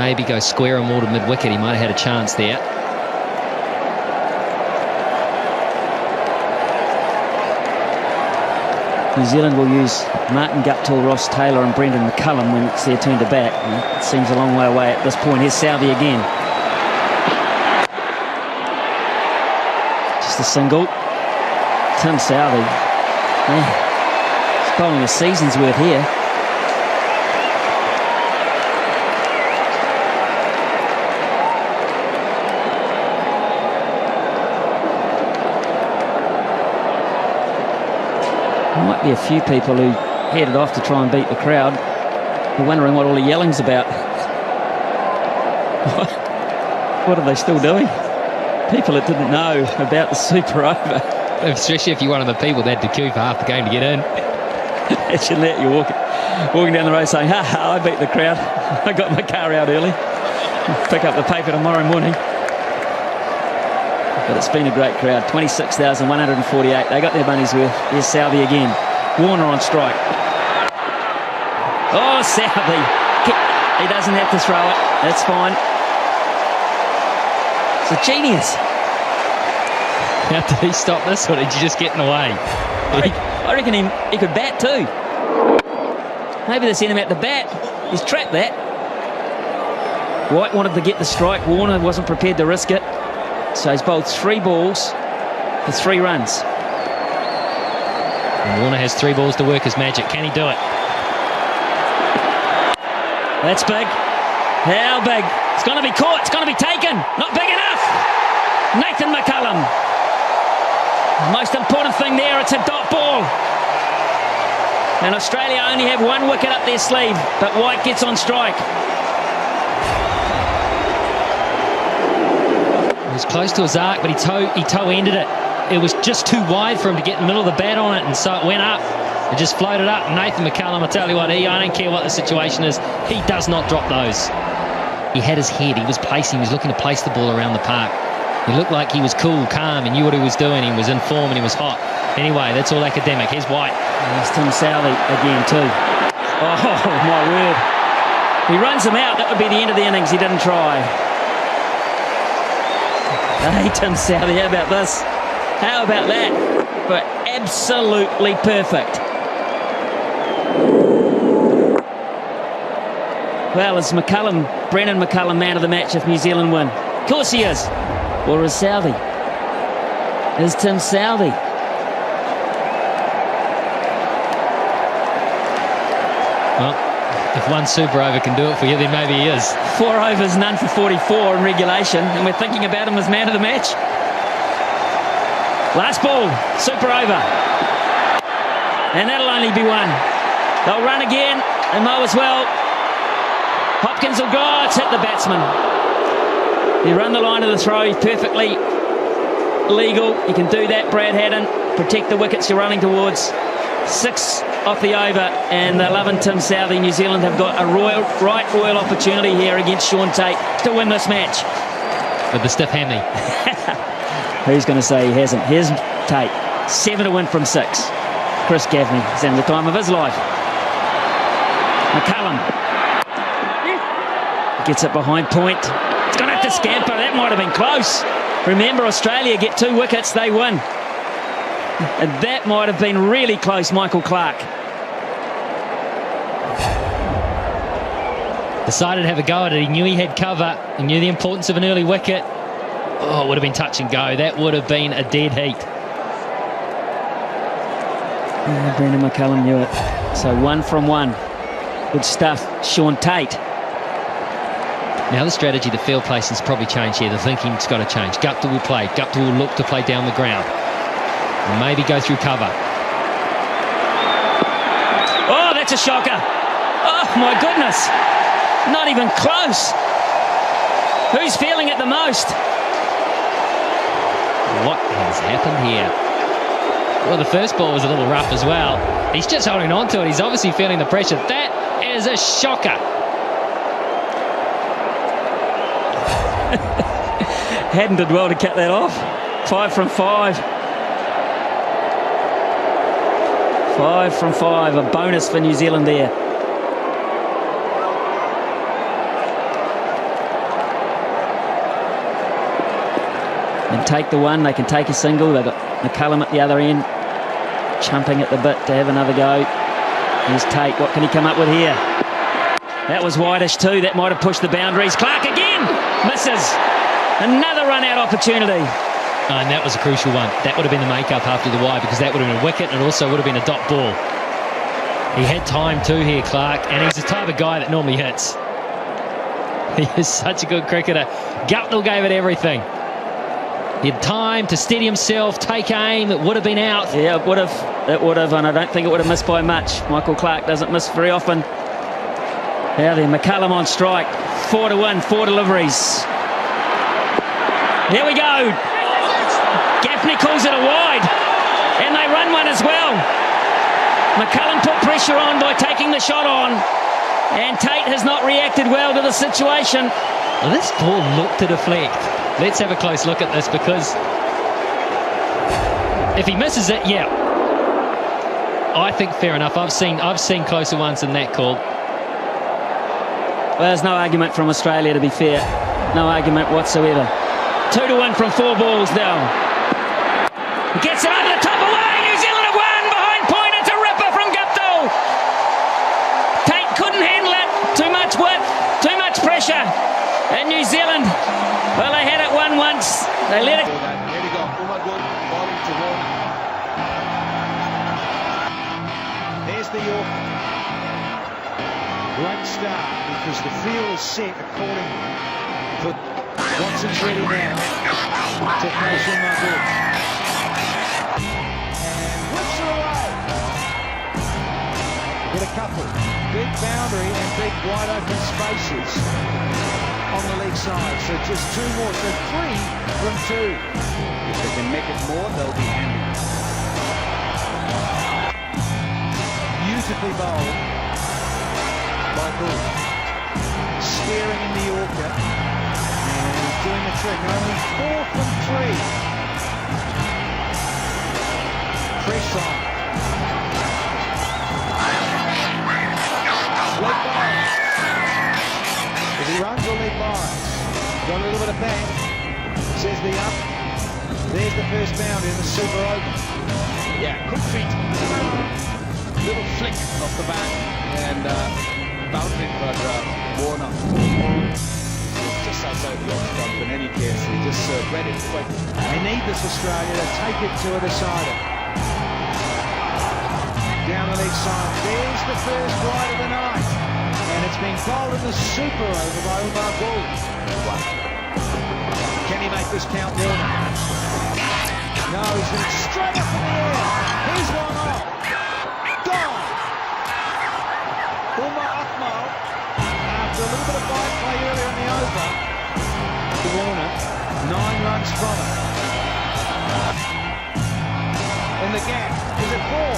maybe go square and more to mid-wicket, he might have had a chance there. New Zealand will use Martin Guptill, Ross Taylor and Brendan McCullum when it's their turn to bat. And it seems a long way away at this point. Here's Southey again. Just a single. Tim Southey. He's bowling a season's worth here. There might be a few people who headed off to try and beat the crowd. They're wondering what all the yelling's about. What are they still doing? People that didn't know about the super over. Especially if you're one of the people that had to queue for half the game to get in. Imagine that, you're walking down the road saying, ha ha, I beat the crowd. I got my car out early. Pick up the paper tomorrow morning. But it's been a great crowd. 26,148. They got their money's worth. Here's Southey again. Warner on strike. Oh, Southey. He doesn't have to throw it. That's fine. It's a genius. How did he stop this, or did you just get in the way? I reckon he could bat too. Maybe they sent him out to bat. He's trapped that. White wanted to get the strike. Warner wasn't prepared to risk it. So he's bowled 3 balls for 3 runs. And Warner has 3 balls to work his magic. Can he do it? That's big. How big? It's going to be caught. It's going to be taken. Not big enough. Nathan McCullum. Most important thing there, it's a dot ball. And Australia only have 1 wicket up their sleeve, but White gets on strike. It was close to his arc, but he toe-ended it. It was just too wide for him to get in the middle of the bat on it, and so it went up. It just floated up. Nathan McCullum, I tell you what, I don't care what the situation is, he does not drop those. He had his head, he was looking to place the ball around the park. He looked like he was cool, calm, he knew what he was doing, he was in form and he was hot. Anyway, that's all academic. Here's White. There's Tim Southey again too. Oh, my word. He runs him out, that would be the end of the innings. He didn't try. Hey, Tim Southey, how about this? How about that? But absolutely perfect. Well, is Brendan McCullum man of the match if New Zealand win? Of course he is. Or is Southey? Is Tim Southey? Well, if one super over can do it for you, then maybe he is. 4 overs, none for 44 in regulation, and we're thinking about him as man of the match. Last ball, super over. And that'll only be 1. They'll run again, and mow as well. Hopkins will go, it's hit the batsman. He run the line of the throw, he's perfectly legal. You can do that, Brad Haddin. Protect the wickets you're running towards. 6 off the over, and they're loving Tim Southey. New Zealand have got a royal opportunity here against Shaun Tate to win this match. With the stiff hammy. Who's going to say he hasn't? Here's Tate. 7 to win from 6. Chris Gaffney is having the time of his life. McCullum gets it behind point. It's going to have to scamper. That might have been close. Remember, Australia get 2 wickets, they win. And that might have been really close, Michael Clarke. Decided to have a go at it. He knew he had cover. He knew the importance of an early wicket. Oh, it would have been touch and go. That would have been a dead heat. Yeah, Brendan McCullum knew it. So 1 from 1. Good stuff, Shaun Tate. Now the strategy, the field placing's probably changed here. The thinking's got to change. Guptill will play. Guptill will look to play down the ground. And maybe go through cover. Oh, that's a shocker. Oh, my goodness. Not even close. Who's feeling it the most? What has happened here? Well, the first ball was a little rough as well. He's just holding on to it. He's obviously feeling the pressure. That is a shocker. Haddin did well to cut that off. 5 from 5. 5 from 5. A bonus for New Zealand there. and take the one. They can take a single. They've got McCullum at the other end, chumping at the bit to have another go. Here's Tate. What can he come up with here? That was wideish too. That might have pushed the boundaries. Clark again misses. Another run-out opportunity. And that was a crucial one. That would have been the make-up after the wide, because that would have been a wicket and it also would have been a dot ball. He had time too here, Clark, and he's the type of guy that normally hits. He is such a good cricketer. Guptill gave it everything. He had time to steady himself, take aim. It would have been out. Yeah, it would have. It would have, and I don't think it would have missed by much. Michael Clark doesn't miss very often. Now then, McCullum on strike. 4 to 1, 4 deliveries. Here we go. Gaffney calls it a wide, and they run one as well. McCullum put pressure on by taking the shot on, and Tate has not reacted well to the situation. Well, this ball looked to deflect. Let's have a close look at this, because if he misses it, yeah, I think fair enough. I've seen closer ones than that called. Well, there's no argument from Australia, to be fair. No argument whatsoever. 2 to 1 from 4 balls now. He gets it over the top away. New Zealand have won behind point. It's a ripper from Guptill. Tate couldn't handle it. Too much width, too much pressure. And New Zealand, well, they had it won once. They let it. There we go. Umar bowling to Warner. There's the Yorker. Great start, because the field is set accordingly. But Watson's ready now to face Umar Good. And whips it away. Get a couple. Big boundary and big wide open spaces on the leg side. So just 2 more. So 3 from 2. If they can make it more, they'll be handy. Beautifully bowled by Good. Steering in the Yorker. And he's doing the trick. Only 4 from 3. Press on. Leg bias. If he runs or leg bias. Got a little bit of bang. Says the up. There's the first boundary in the super over. Yeah, quick feet. Little flick off the bat and boundary for Warner. Just outside the off stump. In any case, he just read it quick. They need this Australia to take it to a decider. Down the leg side. There's the first wide of the night. And it's been bowled in the super over by Umar Good. Can he make this count, Warner? No, he's going straight up in the air. He's one off. Gone. Umar Akmal, after a little bit of bite play earlier in the over, to Warner, 9 runs from it. In the gap, is it 4?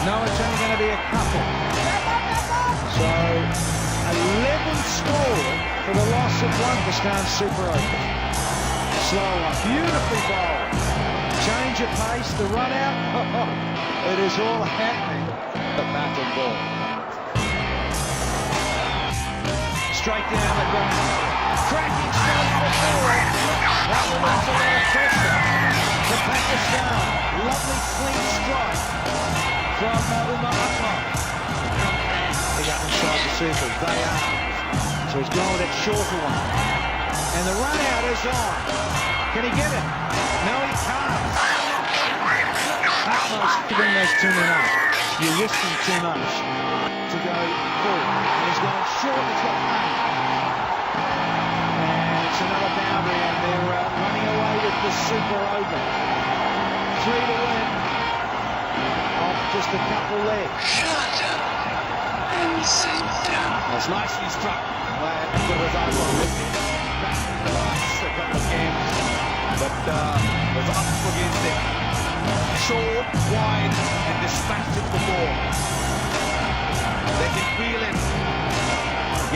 No, it's only going to be a couple. So, 11 scored for the loss of 1 for Stan Super Over. Slow one, beautifully bowled. Change of pace, the run out. It is all happening. The bat and ball. Straight down the ground. Cracking shot on the forward. That will lose a lot of pressure to Pakistan. Lovely clean strike from Umar Akmal. They got inside the circle. They are. So he's going with that shorter one. And the run out is on. Can he get it? No, he can't. Akmal's giving those 2 men up. You're risking too much to go full. And he's going short. He's got pain. And it's another boundary, and they're running away with the super over. 3 to win. Off just a couple legs. Shut up and sit down. That's nicely struck. Good result on lifting. Back in the last couple of games. But was up against it. Short, wide, and dispatched it the ball. They can feel it.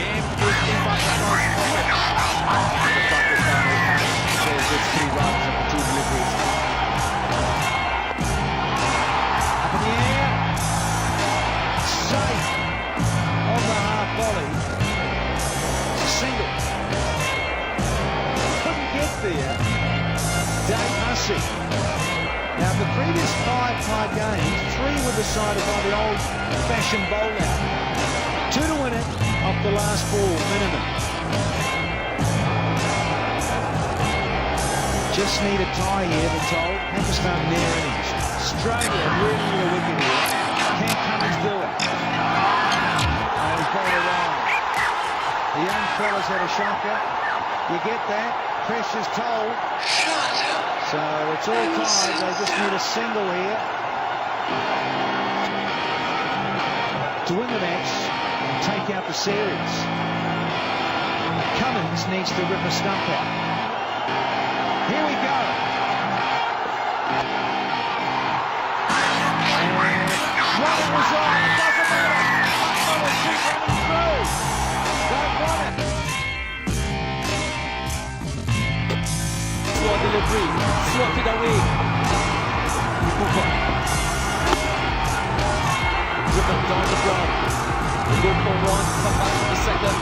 Game is in Pakistan's pocket. The Pakistani says it's 3 runs and 2 deliveries. Up in the air. Safe on the half volley. It's a single. Couldn't get there. Dempsey. Now, the previous 5 tie games, 3 were decided by the old-fashioned bowl-out. 2 to win it off the last ball, minimum. Just need a tie here, we're told. Pakistan near innings. Australia really need a wicket here. Can Cummins do it? And he's got it wrong. The young fella's had a shocker. You get that? Pressure's told. So it's all tied. They just need a single here to win the match and take out the series. Cummins needs to rip a stump out. Here we go. And running was on. It doesn't matter. Buttler will keep running through. Don't want it. Slow delivery. Slotted away. Cooper. Driven down the ground. They go for one. Come back to the second.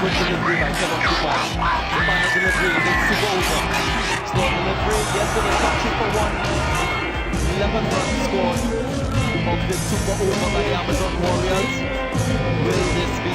Good delivery by Kevin Cooper. The final delivery is super over. Slow delivery, yesterday touching for 1. 11 runs scored of the super over by the Amazon Warriors. Will this be